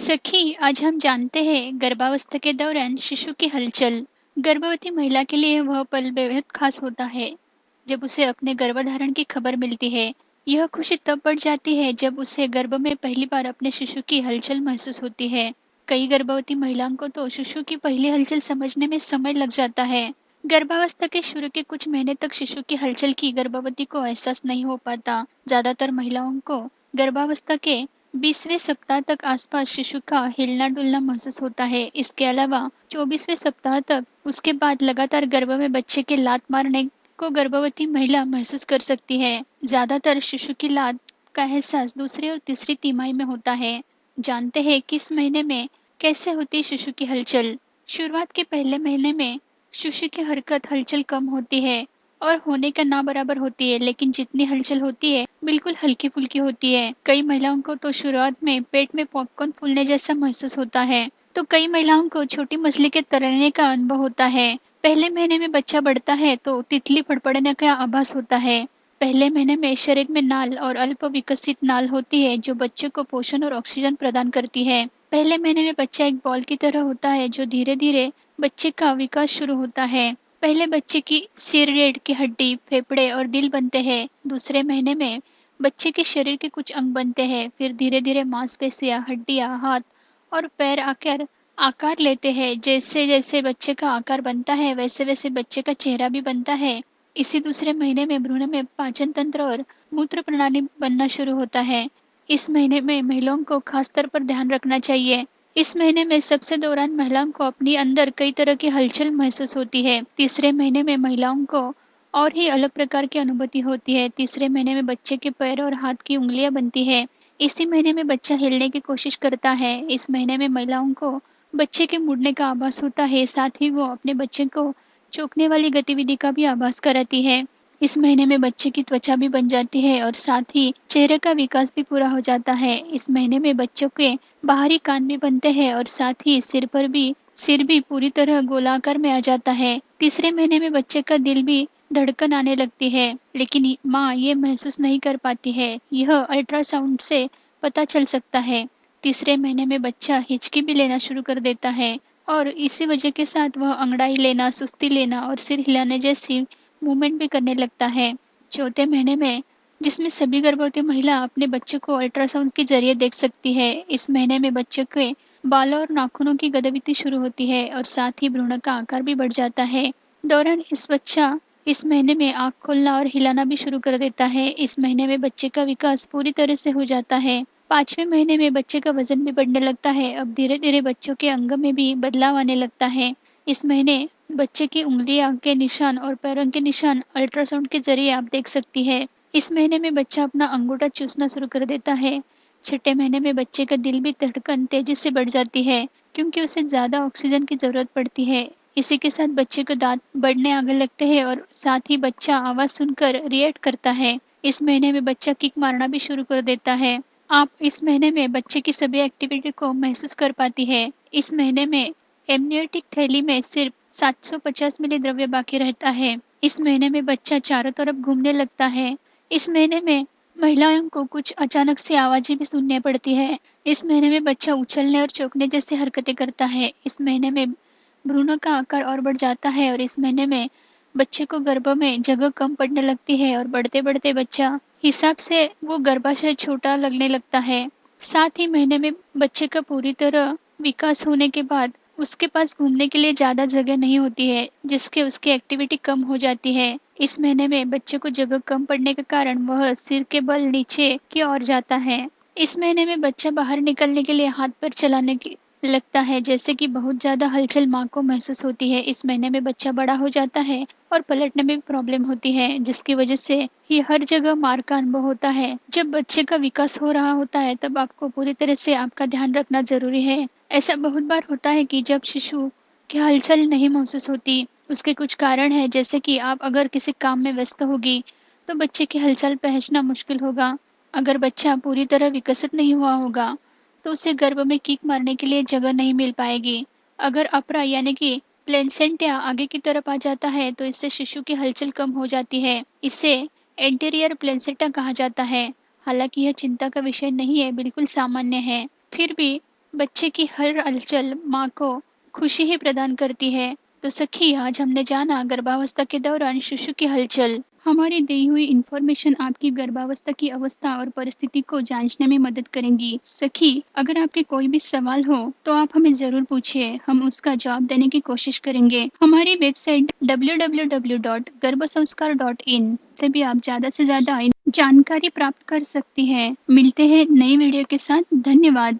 सखी, आज हम जानते हैं गर्भावस्था के दौरान शिशु की हलचल। गर्भवती महिला के लिए वह पल बेहद खास होता है जब उसे अपने गर्भधारण की खबर मिलती है। यह खुशी तब बढ़ जाती है जब उसे गर्भ में पहली बार अपने शिशु की हलचल महसूस होती है। कई गर्भवती महिलाओं को तो शिशु की पहली हलचल समझने में समय लग जाता है। गर्भावस्था के शुरू के कुछ महीने तक शिशु की हलचल की गर्भवती को एहसास नहीं हो पाता। ज्यादातर महिलाओं को गर्भावस्था के 20वें सप्ताह तक आसपास शिशु का हिलना डुलना महसूस होता है। इसके अलावा 24वें सप्ताह तक उसके बाद लगातार गर्भ में बच्चे के लात मारने को गर्भवती महिला महसूस कर सकती है। ज्यादातर शिशु की लात का एहसास दूसरी और तीसरी तिमाही में होता है। जानते हैं किस महीने में कैसे होती है शिशु की हलचल। शुरुआत के पहले महीने में शिशु की हरकत हलचल कम होती है और होने का ना बराबर होती है, लेकिन जितनी हलचल होती है बिल्कुल हल्की फुल्की होती है। कई महिलाओं को तो शुरुआत में पेट में पॉपकॉर्न फूलने जैसा महसूस होता है, तो कई महिलाओं को छोटी मछली के तैरने का अनुभव होता है। पहले महीने में बच्चा बढ़ता है तो तितली फड़फड़ने का आभास होता है। पहले महीने में शरीर में नाल और अल्प विकसित नाल होती है जो बच्चे को पोषण और ऑक्सीजन प्रदान करती है। पहले महीने में बच्चा एक बॉल की तरह होता है जो धीरे धीरे बच्चे का विकास शुरू होता है। पहले बच्चे की सिर, रीढ़ की हड्डी, फेफड़े और दिल बनते हैं। दूसरे महीने में बच्चे के शरीर के कुछ अंग बनते हैं। फिर धीरे धीरे मांसपेशियां, हड्डियां, हाथ और पैर आकर आकार लेते हैं। जैसे जैसे बच्चे का आकार बनता है वैसे वैसे बच्चे का चेहरा भी बनता है। इसी दूसरे महीने में भ्रूण में पाचन तंत्र और मूत्र प्रणाली बनना शुरू होता है। इस महीने में महिलाओं को खास तौर पर ध्यान रखना चाहिए। इस महीने में सबसे दौरान महिलाओं को अपनी अंदर कई तरह की हलचल महसूस होती है। तीसरे महीने में महिलाओं को और ही अलग प्रकार की अनुभूति होती है। तीसरे महीने में बच्चे के पैर और हाथ की उंगलियां बनती है। इसी महीने में बच्चा हिलने की कोशिश करता है। इस महीने में महिलाओं को बच्चे के मुड़ने का आभास होता है, साथ ही वो अपने बच्चे को चौंकने वाली गतिविधि का भी आभास कराती है। इस महीने में बच्चे की त्वचा भी बन जाती है और साथ ही चेहरे का विकास भी पूरा हो जाता है। इस महीने में बच्चों के बाहरी कान भी बनते हैं और साथ ही सिर भी पूरी तरह गोलाकार में आ जाता है। तीसरे महीने में बच्चे का दिल भी धड़कन आने लगती है, लेकिन माँ ये महसूस नहीं कर पाती है। यह अल्ट्रासाउंड से पता चल सकता है। तीसरे महीने में बच्चा हिचकी भी लेना शुरू कर देता है और इसी वजह के साथ वह अंगड़ाई लेना, सुस्ती लेना और सिर हिलाने जैसी मूवमेंट भी करने लगता है। चौथे महीने में, जिसमें सभी गर्भवती महिला अपने बच्चे को अल्ट्रासाउंड के जरिए देख सकती है, इस महीने में बच्चे के बालों और नाखूनों की गतिविधि शुरू होती है और साथ ही भ्रूण का आकार भी बढ़ जाता है। दौरान इस महीने में आँख खोलना और हिलाना भी शुरू कर देता है। इस महीने में बच्चे का विकास पूरी तरह से हो जाता है। 5वें महीने में बच्चे का वजन भी बढ़ने लगता है। अब धीरे धीरे बच्चों के अंग में भी बदलाव आने लगता है। इस महीने बच्चे की उंगलियां के निशान और पैरों के निशान अल्ट्रासाउंड के जरिए आप देख सकती है। इस महीने में बच्चा अपना अंगूठा चूसना शुरू कर देता है। छठे महीने में बच्चे का दिल भी धड़कन तेजी से बढ़ जाती है क्योंकि उसे ज्यादा ऑक्सीजन की जरूरत पड़ती है। इसी के साथ बच्चे को दांत बढ़ने आगे लगते हैं और साथ ही बच्चा आवाज सुनकर रिएक्ट करता है। इस महीने में बच्चा किक मारना भी शुरू कर देता है। आप इस महीने में बच्चे की सभी एक्टिविटी को महसूस कर पाती है। इस महीने में एमनियोटिक थैली में सिर्फ 750 मिली द्रव्य बाकी रहता है। इस महीने में बच्चा चारों तरफ घूमने लगता है। इस महीने में महिलाओं को कुछ अचानक से आवाजें भी सुनने पड़ती है। इस महीने में बच्चा उछलने और चौंकने जैसी हरकतें करता है। इस महीने में भ्रूणों का आकार और बढ़ जाता है और इस महीने में बच्चे को गर्भ में जगह कम पड़ने लगती है और बढ़ते बढ़ते बच्चा हिसाब से वो गर्भाशय छोटा लगने लगता है। साथ ही महीने में बच्चे का पूरी तरह विकास होने के बाद उसके पास घूमने के लिए ज्यादा जगह नहीं होती है, जिसके उसकी एक्टिविटी कम हो जाती है। इस महीने में बच्चे को जगह कम पड़ने के कारण वह सिर के बल नीचे की ओर जाता है। इस महीने में बच्चा बाहर निकलने के लिए हाथ पैर चलाने की लगता है, जैसे कि बहुत ज्यादा हलचल माँ को महसूस होती है। इस महीने में बच्चा बड़ा हो जाता है और पलटने में भी प्रॉब्लम होती है, जिसकी वजह से ही हर जगह मार का अनुभव होता है। जब बच्चे का विकास हो रहा होता है तब आपको पूरी तरह से आपका ध्यान रखना जरूरी है। ऐसा बहुत बार होता है कि जब शिशु की हलचल नहीं महसूस होती, उसके कुछ कारण है, जैसे कि आप अगर किसी काम में व्यस्त होगी तो बच्चे की हलचल पहचानना मुश्किल होगा। अगर बच्चा पूरी तरह विकसित नहीं हुआ होगा तो उसे गर्भ में किक मारने के लिए जगह नहीं मिल पाएगी। अगर अपरा यानी कि प्लेसेंटा आगे की तरफ आ जाता है तो इससे शिशु की हलचल कम हो जाती है। इसे एंटीरियर प्लेसेंटा कहा जाता है। हालांकि यह चिंता का विषय नहीं है, बिल्कुल सामान्य है। फिर भी बच्चे की हर हलचल माँ को खुशी ही प्रदान करती है। तो सखी, आज हमने जाना गर्भावस्था के दौरान शिशु की हलचल। हमारी दी हुई इन्फॉर्मेशन आपकी गर्भावस्था की अवस्था और परिस्थिति को जांचने में मदद करेंगी। सखी, अगर आपके कोई भी सवाल हो तो आप हमें जरूर पूछिए, हम उसका जवाब देने की कोशिश करेंगे। हमारी वेबसाइट www.गर्भसंस्कार.in से भी आप ज्यादा से ज्यादा जानकारी प्राप्त कर सकती हैं। मिलते हैं नई वीडियो के साथ। धन्यवाद।